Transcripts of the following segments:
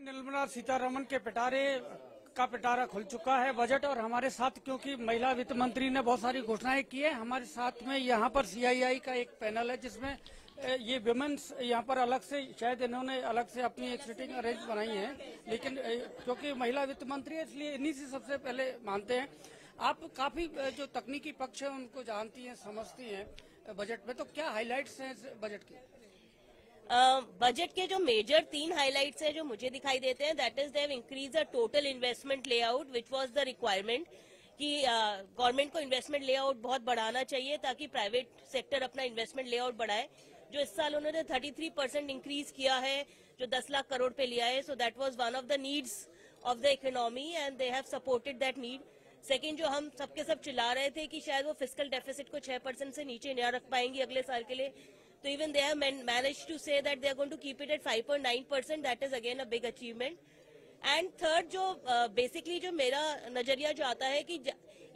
निर्मला सीतारमण के पिटारा खुल चुका है बजट और हमारे साथ, क्योंकि महिला वित्त मंत्री ने बहुत सारी घोषणाएं की है, हमारे साथ में यहाँ पर सीआईआई का एक पैनल है जिसमें ये विमेन्स यहाँ पर अलग से, शायद इन्होंने अलग से अपनी एक सीटिंग अरेंज बनाई है, लेकिन क्योंकि महिला वित्त मंत्री है इसलिए इन्हीं से सबसे पहले मानते हैं। आप काफी जो तकनीकी पक्ष है उनको जानती हैं, समझती हैं बजट में, तो क्या हाईलाइट्स हैं इस बजट के? बजट के जो मेजर 3 हाइलाइट्स हैं जो मुझे दिखाई देते हैं, that is they have increase the total investment layout which was the requirement कि गवर्नमेंट को इन्वेस्टमेंट लेआउट बहुत बढ़ाना चाहिए ताकि प्राइवेट सेक्टर अपना इन्वेस्टमेंट लेआउट बढ़ाए। जो इस साल उन्होंने 33% इंक्रीज किया है, जो 10 लाख करोड़ पे लिया है, so that was one of the needs of the economy and they have supported that need. Second, जो हम सबके सब चिल्ला रहे थे कि शायद वो फिस्कल डेफिसिट को 6% से नीचे नहीं रख पाएंगे अगले साल के लिए, तो even they have managed to say that they are going to keep it at 5.9%. That is again a big achievement. And third, जो basically जो मेरा नजरिया जो आता है कि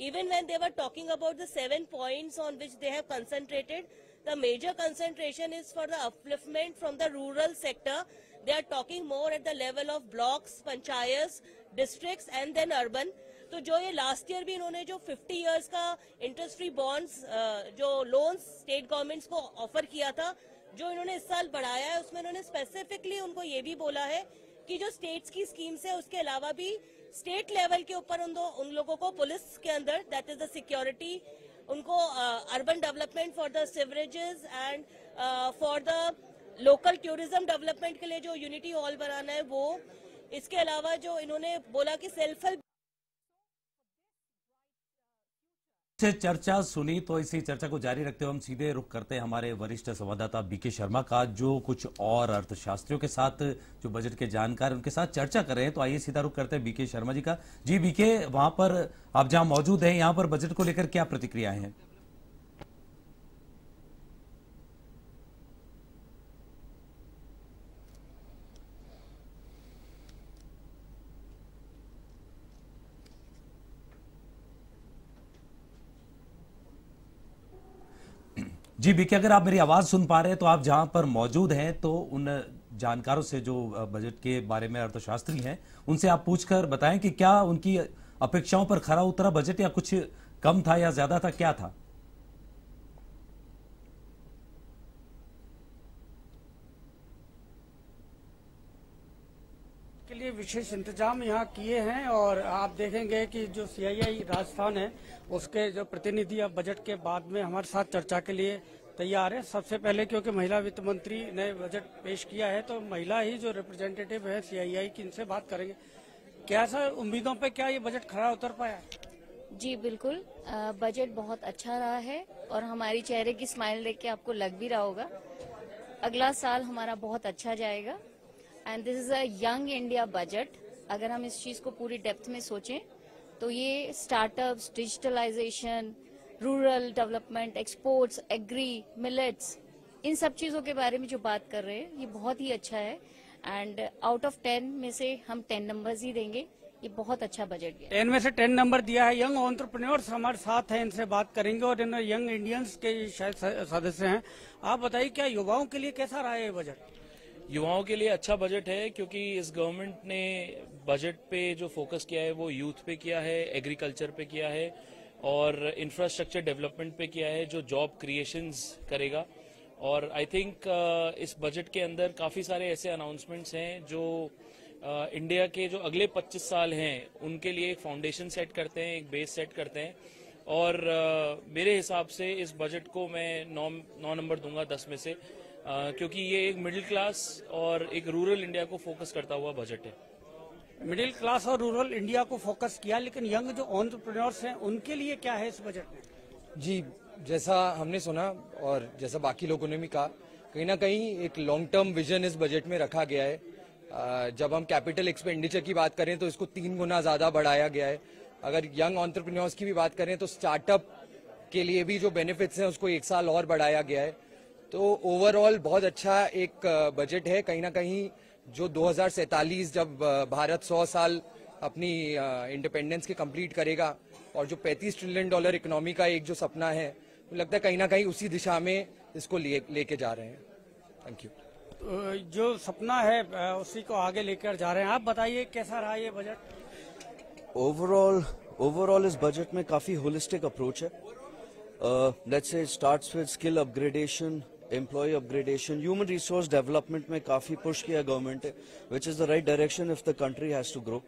even when they were talking about the 7 points on which they have concentrated, the major concentration is for the upliftment from the rural sector. They are talking more at the level of blocks, panchayats, districts and then urban. तो जो ये last year भी इन्होंने जो 50 years का interest free bonds जो loans state governments को offer किया था, जो इन्होंने इस साल बढ़ाया है, उसमें इन्होंने स्पेसिफिकली उनको ये भी बोला है कि जो स्टेट्स की स्कीम्स है उसके अलावा भी स्टेट लेवल के ऊपर उन लोगों को पुलिस के अंदर, दैट इज द सिक्योरिटी, उनको urban development for the sewerages and for the local tourism development के लिए जो यूनिटी हॉल बनाना है वो, इसके अलावा जो इन्होंने बोला कि सेल्फ हेल्प से चर्चा सुनी, तो इसी चर्चा को जारी रखते हुए हम सीधे रुख करते हैं हमारे वरिष्ठ संवाददाता बीके शर्मा का, जो कुछ और अर्थशास्त्रियों के साथ, जो बजट के जानकार उनके साथ चर्चा कर रहे हैं। तो आइए सीधा रुख करते हैं बीके शर्मा जी का। जी बीके, वहां पर आप जहां मौजूद हैं, यहाँ पर बजट को लेकर क्या प्रतिक्रियाएं हैं? जी बीके, अगर आप मेरी आवाज सुन पा रहे हैं तो आप जहां पर मौजूद हैं, तो उन जानकारों से जो बजट के बारे में अर्थशास्त्री हैं उनसे आप पूछकर बताएं कि क्या उनकी अपेक्षाओं पर खरा उतरा बजट, या कुछ कम था या ज्यादा था, क्या था? के लिए विशेष इंतजाम यहाँ किए हैं और आप देखेंगे कि जो सीआईआई राजस्थान है उसके जो प्रतिनिधि अब बजट के बाद में हमारे साथ चर्चा के लिए तैयार है। सबसे पहले क्योंकि महिला वित्त मंत्री ने बजट पेश किया है तो महिला ही जो रिप्रेजेंटेटिव है सीआईआई की, इनसे बात करेंगे। कैसा उम्मीदों पे क्या ये बजट खरा उतर पाया? जी बिल्कुल, बजट बहुत अच्छा रहा है और हमारी चेहरे की स्माइल देख के आपको लग भी रहा होगा अगला साल हमारा बहुत अच्छा जाएगा। And this is a young India budget. अगर हम इस चीज को पूरी डेप्थ में सोचें तो ये startups, digitalization, rural development, exports, agri, millets, इन सब चीजों के बारे में जो बात कर रहे हैं ये बहुत ही अच्छा है। एंड आउट ऑफ 10 में से हम 10 नंबर्स ही देंगे। ये बहुत अच्छा बजट है। 10 में से 10 नंबर दिया है। यंग एंटरप्रेन्योर्स हमारे साथ हैं, इनसे बात करेंगे और इन यंग इंडियंस के शायद सदस्य हैं। आप बताइए क्या युवाओं के लिए कैसा रहा है ये बजट? युवाओं के लिए अच्छा बजट है, क्योंकि इस गवर्नमेंट ने बजट पे जो फोकस किया है वो यूथ पे किया है, एग्रीकल्चर पे किया है और इंफ्रास्ट्रक्चर डेवलपमेंट पे किया है, जो जॉब क्रिएशंस करेगा। और आई थिंक इस बजट के अंदर काफी सारे ऐसे अनाउंसमेंट्स हैं जो इंडिया के जो अगले 25 साल हैं उनके लिए एक फाउंडेशन सेट करते हैं, एक बेस सेट करते हैं। और मेरे हिसाब से इस बजट को मैं 9 नंबर दूंगा 10 में से, क्योंकि ये एक मिडिल क्लास और एक रूरल इंडिया को फोकस करता हुआ बजट है। मिडिल क्लास और रूरल इंडिया को फोकस किया, लेकिन यंग जो एंटरप्रेन्योर्स हैं उनके लिए क्या है इस बजट में? जी, जैसा हमने सुना और जैसा बाकी लोगों ने भी कहा, कहीं ना कहीं एक लॉन्ग टर्म विजन इस बजट में रखा गया है। जब हम कैपिटल एक्सपेंडिचर की बात करें तो इसको 3 गुना ज्यादा बढ़ाया गया है। अगर यंग एंटरप्रेन्योर्स की भी बात करें तो स्टार्टअप के लिए भी जो बेनिफिट्स हैं उसको 1 साल और बढ़ाया गया है। तो ओवरऑल बहुत अच्छा एक बजट है। कहीं ना कहीं जो 2047 जब भारत 100 साल अपनी इंडिपेंडेंस के कंप्लीट करेगा और जो $35 ट्रिलियन इकोनॉमी का एक जो सपना है, मुझे लगता है कहीं ना कहीं उसी दिशा में इसको लेके जा रहे हैं। Thank you. जो सपना है उसी को आगे लेकर जा रहे हैं। आप बताइए कैसा रहा ये बजट? ओवरऑल इस बजट में काफी होलिस्टिक अप्रोच है। Let's say starts with skill upgradation, employ upgradation, human resource development में काफी पुश किया गवर्नमेंट है, which is the right direction if the country has to grow.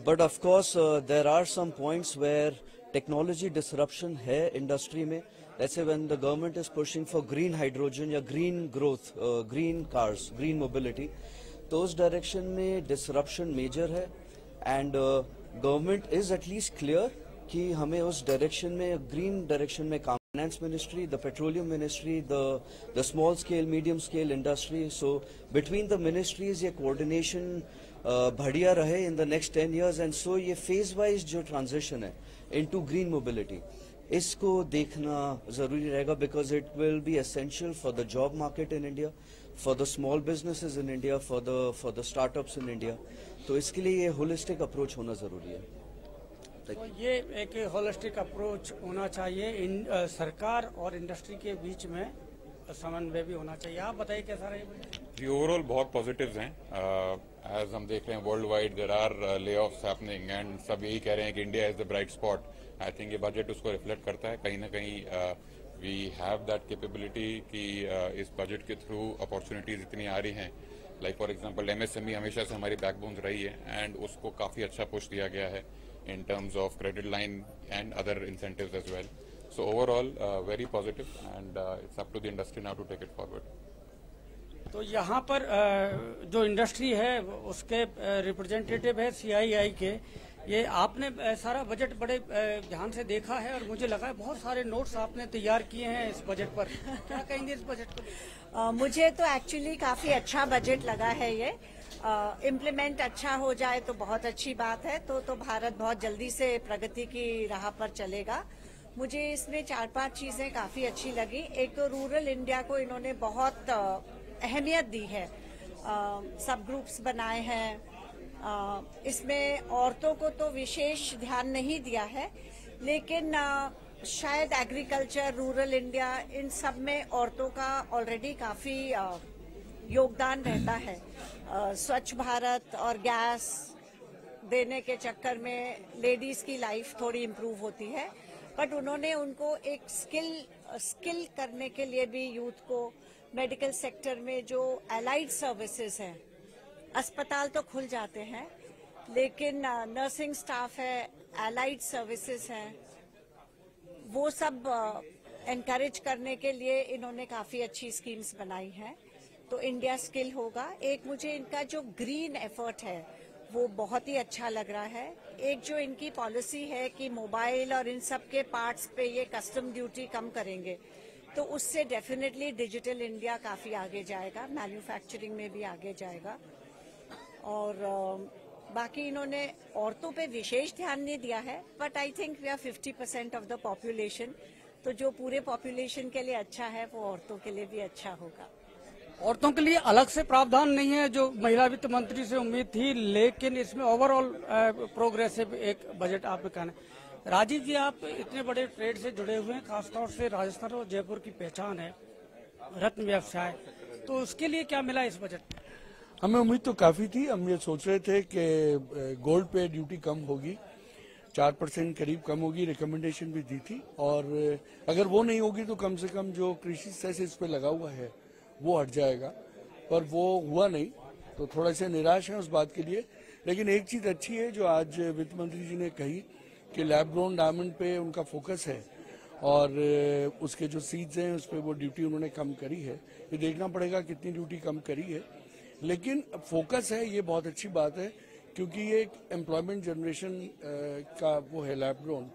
But of course there are some points where technology disruption है industry में। Let's say when the government is pushing for green hydrogen या green growth, green cars, green mobility, तो उस direction में disruption major है and government is at least clear कि हमें उस direction में green direction में काम, finance ministry, the petroleum ministry, the small scale, medium scale industry, so between the ministries ये coordination बढ़िया रहे in the next 10 years and so ये phase wise जो transition है into green mobility इसको देखना जरूरी रहेगा because it will be essential for the job market in India, for the small businesses in India, for the startups in India. तो इसके लिए ये होलिस्टिक अप्रोच होना जरूरी है। तो ये एक होलिस्टिक अप्रोच होना चाहिए, सरकार और इंडस्ट्री के बीच में समन्वय भी होना चाहिए। आप बताइए कैसा रहेगा? ओवरऑल बहुत पॉजिटिव्स हैं। एज हम देख रहे हैं वर्ल्ड वाइड देयर आर ले ऑफ्स हैपनिंग एंड सब यही कह रहे हैं कि India is the bright spot. I think ये बजट उसको रिफ्लेक्ट करता है। कहीं ना कहीं वी हैव दैट कैपेबिलिटी कि इस बजट के थ्रू अपॉर्चुनिटीज इतनी आ रही हैं। लाइक फॉर एग्जांपल एमएसएमई हमेशा से हमारी बैकबोन रही है एंड उसको काफी अच्छा पुश दिया गया है in terms of credit line and other incentives as well. So overall, very positive, and it's up to the industry now to take it forward. तो यहाँ पर जो इंडस्ट्री है उसके रिप्रेजेंटेटिव है सीआईआई के, ये आपने सारा बजट बड़े ध्यान से देखा है और मुझे लगा है बहुत सारे नोट्स आपने तैयार किए हैं इस बजट पर। क्या कहेंगे इस बजट को? मुझे तो एक्चुअली काफी अच्छा बजट लगा है ये। इम्प्लीमेंट अच्छा हो जाए तो बहुत अच्छी बात है। तो भारत बहुत जल्दी से प्रगति की राह पर चलेगा। मुझे इसमें 4-5 चीजें काफी अच्छी लगी। एक तो रूरल इंडिया को इन्होंने बहुत अहमियत दी है, सब ग्रुप्स बनाए हैं। इसमें औरतों को तो विशेष ध्यान नहीं दिया है, लेकिन शायद एग्रीकल्चर, रूरल इंडिया, इन सब में औरतों का ऑलरेडी काफी योगदान रहता है। स्वच्छ भारत और गैस देने के चक्कर में लेडीज की लाइफ थोड़ी इम्प्रूव होती है, बट उन्होंने उनको एक स्किल करने के लिए भी यूथ को मेडिकल सेक्टर में जो एलाइड सर्विसेज हैं, अस्पताल तो खुल जाते हैं लेकिन नर्सिंग स्टाफ है, एलाइड सर्विसेज हैं, वो सब एनकरेज करने के लिए इन्होंने काफी अच्छी स्कीम्स बनाई हैं। तो इंडिया स्किल होगा। एक मुझे इनका जो ग्रीन एफर्ट है वो बहुत ही अच्छा लग रहा है। एक जो इनकी पॉलिसी है कि मोबाइल और इन सब के पार्ट्स पे ये कस्टम ड्यूटी कम करेंगे, तो उससे डेफिनेटली डिजिटल इंडिया काफी आगे जाएगा, मैन्युफैक्चरिंग में भी आगे जाएगा। और बाकी इन्होंने औरतों पे विशेष ध्यान नहीं दिया है, but I think we are 50% of the population, तो जो पूरे पॉपुलेशन के लिए अच्छा है वो औरतों के लिए भी अच्छा होगा। औरतों के लिए अलग से प्रावधान नहीं है जो महिला वित्त मंत्री से उम्मीद थी, लेकिन इसमें ओवरऑल प्रोग्रेसिव एक बजट आपने कहना। राजीव जी, आप इतने बड़े ट्रेड से जुड़े हुए हैं, खासतौर से राजस्थान और जयपुर की पहचान है रत्न व्यवसाय, तो उसके लिए क्या मिला इस बजट में? हमें उम्मीद तो काफी थी। हम ये सोच रहे थे कि गोल्ड पे ड्यूटी कम होगी, 4% करीब कम होगी, रिकमेंडेशन भी दी थी, और अगर वो नहीं होगी तो कम से कम जो कृषि सेस इस पे लगा हुआ है वो हट जाएगा, पर वो हुआ नहीं, तो थोड़ा से निराश है उस बात के लिए। लेकिन एक चीज अच्छी है जो आज वित्त मंत्री जी ने कही कि लैब ग्रोन डायमंड पे उनका फोकस है और उसके जो सीड्स हैं उस पर वो ड्यूटी उन्होंने कम करी है। ये देखना पड़ेगा कितनी ड्यूटी कम करी है, लेकिन फोकस है, ये बहुत अच्छी बात है, क्योंकि ये एक एम्प्लॉयमेंट जनरेशन का वो है लैब ग्रोन।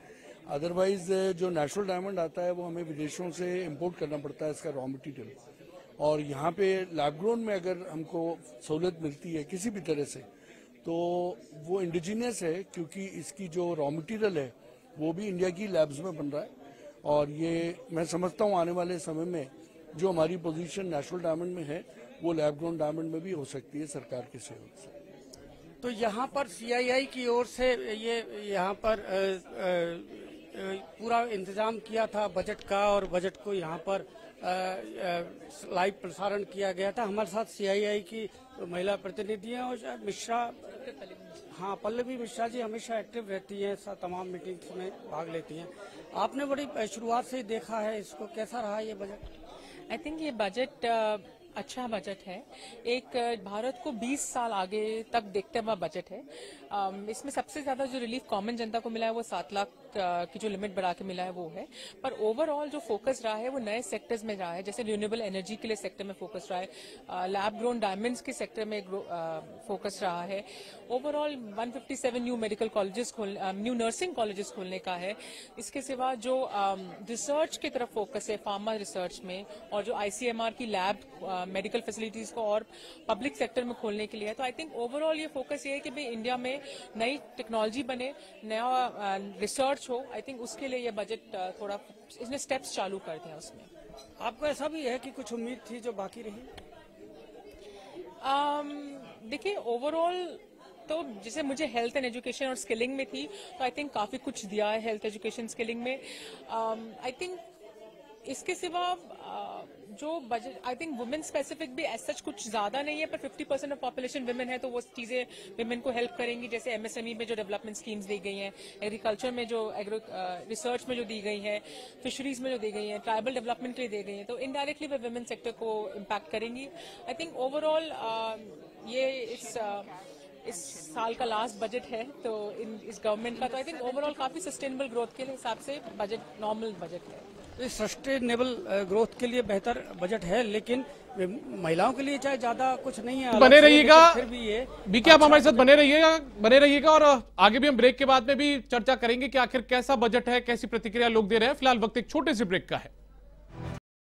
अदरवाइज जो नेचुरल डायमंड आता है वो हमें विदेशों से इम्पोर्ट करना पड़ता है इसका रॉ मटीरियल, और यहाँ पे लैब ग्रोन में अगर हमको सहूलियत मिलती है किसी भी तरह से तो वो इंडिजीनियस है, क्योंकि इसकी जो रॉ मटेरियल है वो भी इंडिया की लैब्स में बन रहा है। और ये मैं समझता हूँ आने वाले समय में जो हमारी पोजीशन नेचुरल डायमंड में है वो लैब ग्रोन डायमंड में भी हो सकती है सरकार के सहयोग से। तो यहाँ पर सीआईआई की ओर से ये यहाँ पर पूरा इंतजाम किया था बजट का, और बजट को यहाँ पर लाइव प्रसारण किया गया था। हमारे साथ सीआईआई की महिला प्रतिनिधि हैं और मिश्रा, हाँ पल्लवी मिश्रा जी हमेशा एक्टिव रहती हैं, तमाम मीटिंग्स में भाग लेती हैं। आपने बड़ी शुरुआत से ही देखा है इसको, कैसा रहा ये बजट? आई थिंक ये बजट अच्छा बजट है, एक भारत को 20 साल आगे तक देखते हुआ बजट है। इसमें सबसे ज्यादा जो रिलीफ कॉमन जनता को मिला है वो 7 लाख की जो लिमिट बढ़ा के मिला है वो है, पर ओवरऑल जो फोकस रहा है वो नए सेक्टर्स में रहा है, जैसे रिन्यूएबल एनर्जी के लिए सेक्टर में फोकस रहा है, लैब ग्रोन डायमंड्स के सेक्टर में फोकस रहा है। Overall 157 new medical colleges new nursing colleges खोलने का है। इसके सिवा जो रिसर्च की तरफ फोकस है फार्मा रिसर्च में, और जो ICMR की लैब मेडिकल फैसिलिटीज को और पब्लिक सेक्टर में खोलने के लिए है। तो आई थिंक ओवरऑल ये फोकस ये है कि भाई इंडिया में नई टेक्नोलॉजी बने, नया रिसर्च हो। आई थिंक उसके लिए ये बजट थोड़ा इसने स्टेप्स चालू करते हैं उसमें। आपको ऐसा भी है कि कुछ उम्मीद थी जो बाकी रही? देखिए ओवरऑल तो जैसे मुझे हेल्थ एंड एजुकेशन और स्किलिंग में थी, तो आई थिंक काफी कुछ दिया है हेल्थ एजुकेशन स्किलिंग में। आई थिंक इसके सिवा जो budget I think women specific भी एज सच कुछ ज्यादा नहीं है, पर 50% ऑफ पॉपुलेशन वुमेन है, तो वो चीजें वुमेन को हेल्प करेंगी, जैसे MSME में जो डेवलपमेंट स्कीम्स दी गई हैं, एग्रीकल्चर में जो रिसर्च में जो दी गई है, फिशरीज में जो दी गई है, ट्राइबल डेवलपमेंट के लिए दी गई है, तो इनडायरेक्टली वे वुमेन सेक्टर को इम्पैक्ट करेंगी। आई थिंक ओवरऑल ये इस साल का लास्ट बजट है तो इस गवर्नमेंट का, तो आई थिंक ओवरऑल काफी सस्टेनेबल ग्रोथ के हिसाब से बजट नॉर्मल बजट है। इस सस्टेनेबल ग्रोथ के लिए बेहतर बजट है, लेकिन महिलाओं के लिए चाहे ज्यादा कुछ नहीं है। बने रहिएगा, फिर भी ये बीके आप हमारे साथ बने रहिएगा और आगे भी हम ब्रेक के बाद में भी चर्चा करेंगे कि आखिर कैसा बजट है, कैसी प्रतिक्रिया लोग दे रहे हैं। फिलहाल वक्त एक छोटे से ब्रेक का है।